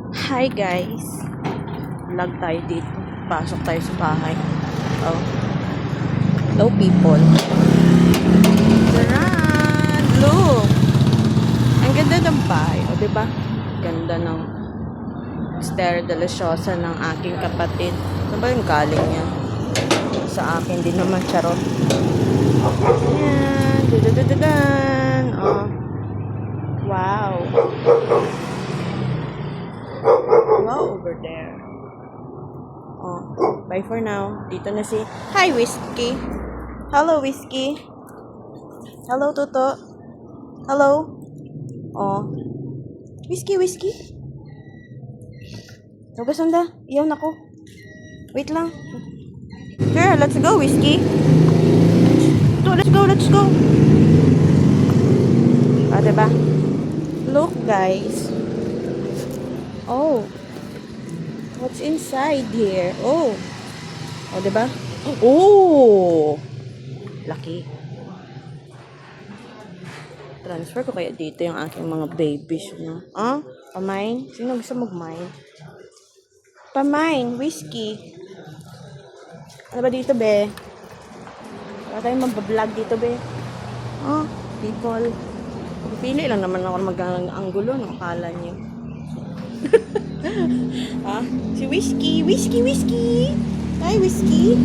Hi guys! Vlog tayo dito. Pasok tayo sa bahay. Oh. Hello people. Taran! Look! Ang ganda ng bahay. O, diba? Ganda ng Estero de la Choza ng aking kapatid. Ano ba yung galing niya? Sa akin din naman, charot. Ayan. Dududududan. Oh. Wow. Wow, over there. Oh, bye for now. Dito na si... Hi, Whiskey. Hello, Whiskey. Hello, Toto. Hello. Oh. Whiskey. Nagasanda. Iyaw na ko. Wait lang. Sure, let's go, Whiskey. Let's go. Ah, diba? Look, guys. Oh. What's inside here? Oh. Oh, diba? Oh. Laki. Transfer ko kaya dito yung aking mga babies, no? Ah? Pamain? Sino gusto magmain? Pamain, Whiskey. Ano ba dito, be? Wala tayong mabablog dito, be. Oh, people. Pili lang naman ako mag-anggulo, no? Akala niyo. Ah, si Whiskey. Hi, Whiskey.